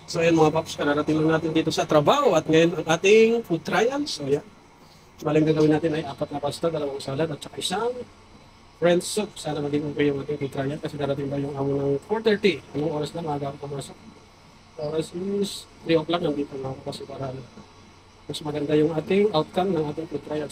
So ayan mga paps, kararating lang natin dito sa trabaho at ngayon ang ating food trial. So yan, maling gagawin natin ay 4 na pasta, 2 salad at saka isang French soup. Sana maging okay yung ating food trial kasi darating ba yung amo ng 4:30. Anong oras na maaga ako pumasok? Oras is 3 o'clock, nandito na ako kasi para mas maganda yung ating outcome ng ating food trial.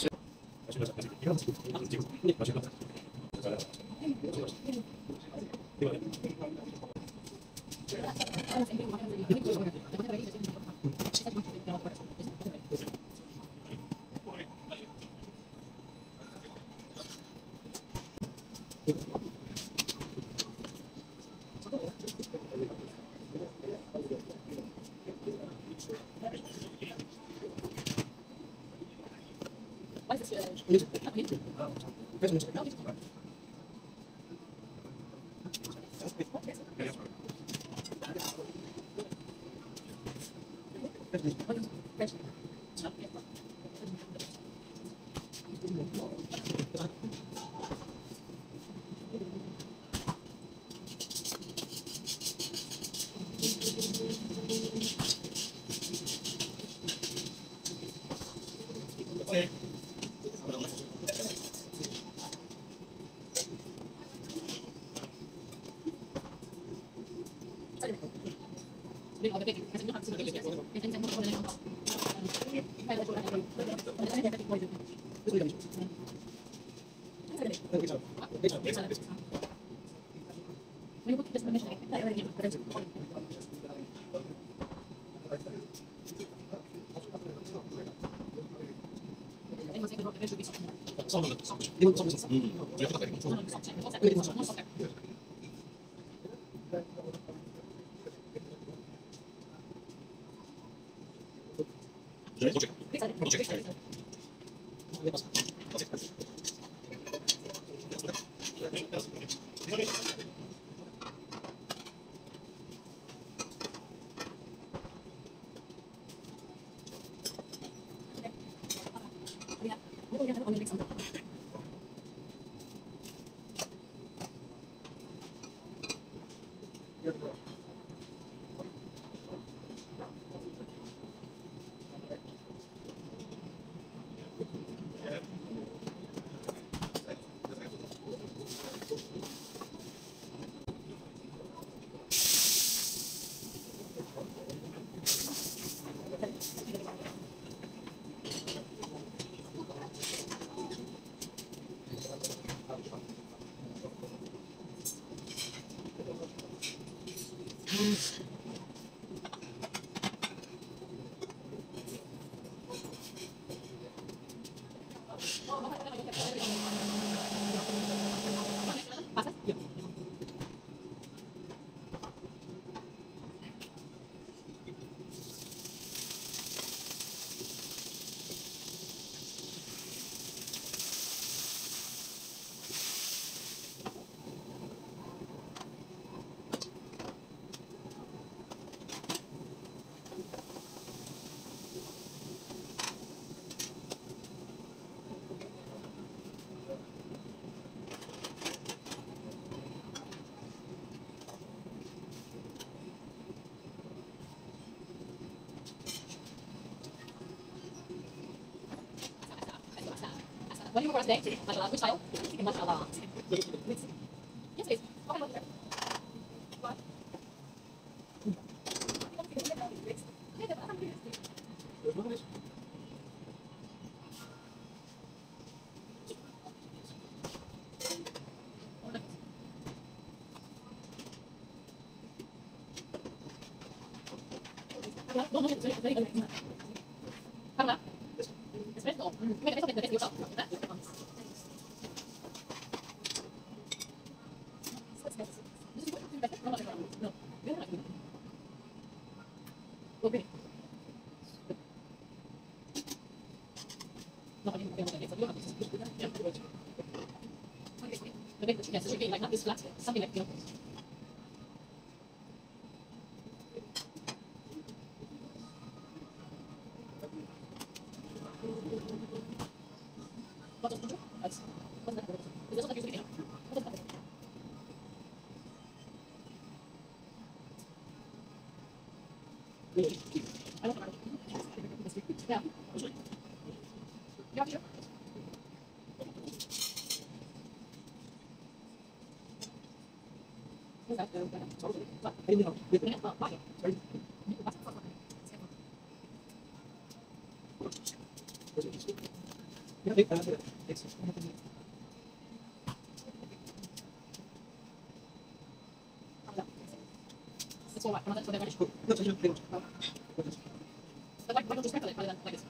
What do you prefer today? Mashallah. Which style? Mashallah. Yes, please. Okay. What? Carla? Espresso. Wait, espresso de yourself. Okay. Yes, it should be like not this flat, something like, you know. What was the What's that? Is this what you're saying? What was that? Yeah. Yeah. It's all right. When I finish. But like, why don't you sprinkle it rather than like this?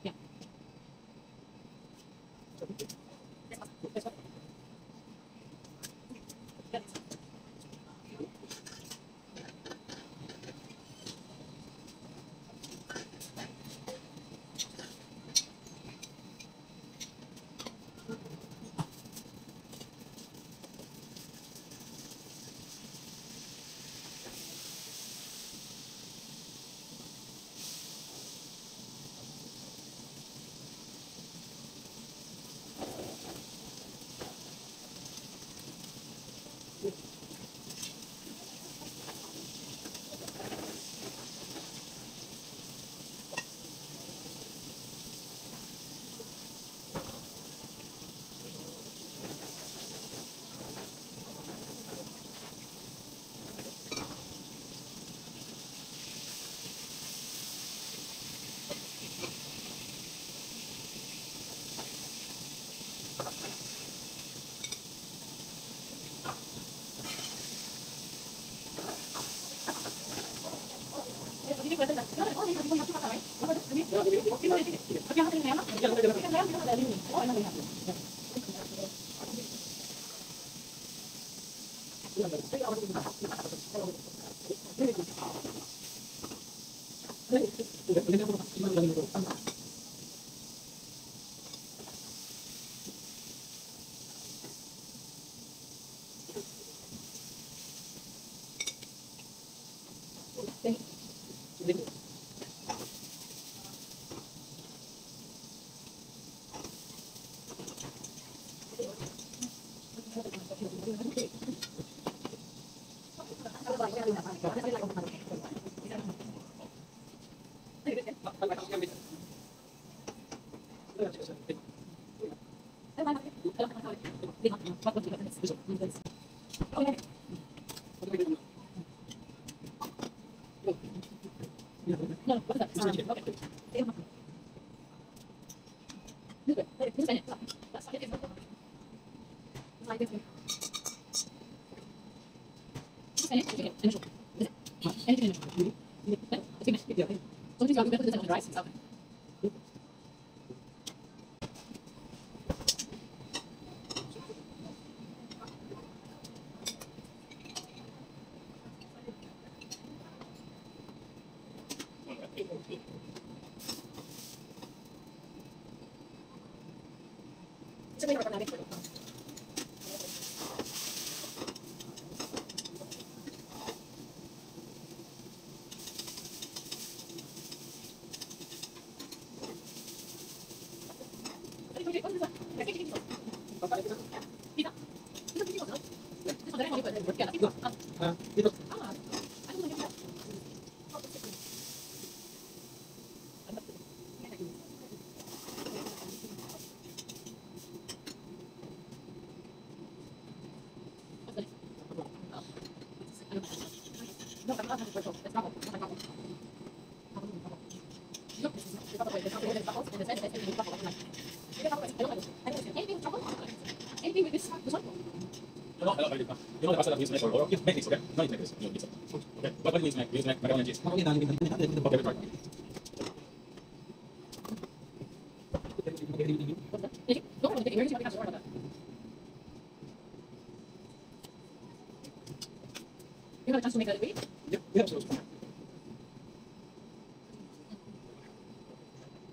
Yeah. You know the pasta that we used to make for Oreo? Make this, okay? No need to make this. You don't need it. Okay. What do you use to make? We use to make macaroni and cheese. Okay, we try. You have a chance to make that week? Yeah, we have sauce.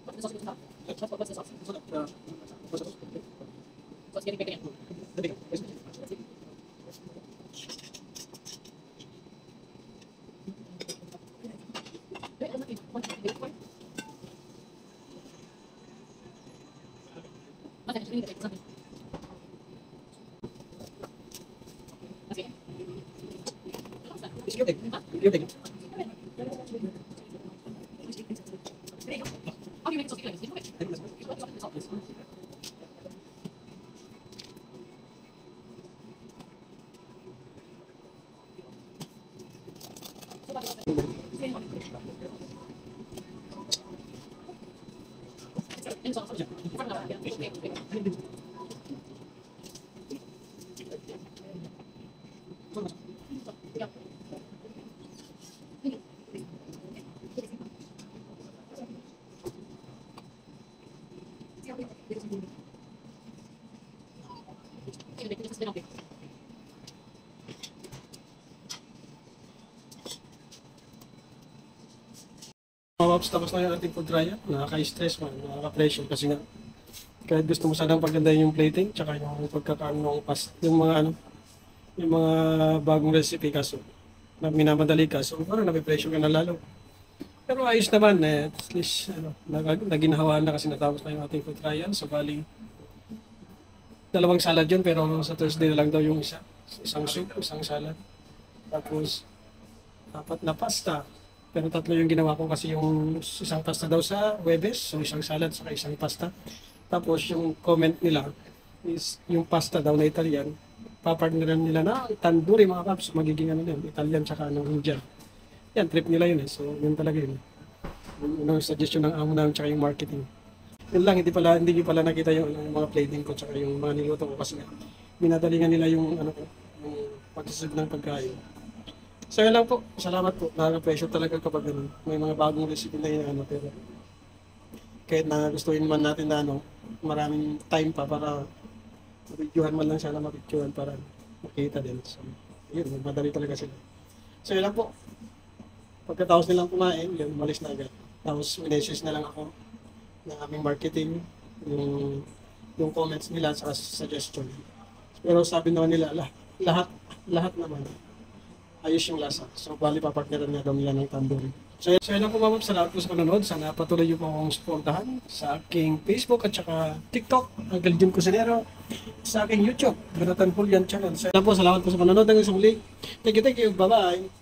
What's the sauce you put on top? What's the sauce? What's sauce? So it's getting big again. The bacon. Yes. How do you make it so sticky like this? You cook it. Mga paps, tapos na yung ating food trial. Nakaka-stress man, nakaka-pressure kasi nga kahit gusto mo sanang pagandahin yung plating tsaka yung pagkakaano ng yung mga ano, yung mga bagong recipe kaso na minamadali ka, so parang napipressure ka na lalo. Pero ayos naman, at least naginhawaan na kasi natapos na yung ating food trial. So bali, dalawang salad yun, pero sa Thursday na lang daw yung isa. Isang soup, isang salad. Tapos, 4 na pasta. Pero 3 yung ginawa ko kasi yung isang pasta daw sa Huwebes, so isang salad saka isang pasta. Tapos yung comment nila is yung pasta daw na Italian, papartneran nila na tandoori mga paps, magiging ano yun, Italian saka Indian. Yan, trip nila yun eh. So, yun talaga yun. Yung suggestion ng amo namin tsaka yung marketing. Yun lang, hindi ko pala nakita yung mga plating ko tsaka yung mga niluto ko kasi nga, minadalingan nila yung yung pag-serve ng pagkain. So yun lang po, salamat po. Nakaka-pressure talaga kapag may mga bagong recipe na yun, pero kahit na gustuin man natin na maraming time pa para mabidyohan man lang siya na mabidyohan para makita din. So, yun, madali talaga sila. So yun lang po. Pagkatapos nilang kumain, yun, umalis na agad. Tapos message na lang ako ng aming marketing, yung comments nila sa suggestion. Pero sabi naman nila, lahat naman ayos yung lasa. So, bali papartneran nga daw nila ng tandoori. So yun lang po mga paps, salamat po sa panonood. Sana patuloy niyo po akong supportahan sa aking Facebook at saka TikTok, Uncle Jim Cusinero, sa aking YouTube, Jonathan Julian Channel. So yun lang po, salamat po sa panonood. Hanggang sa muli. Thank you, bye-bye.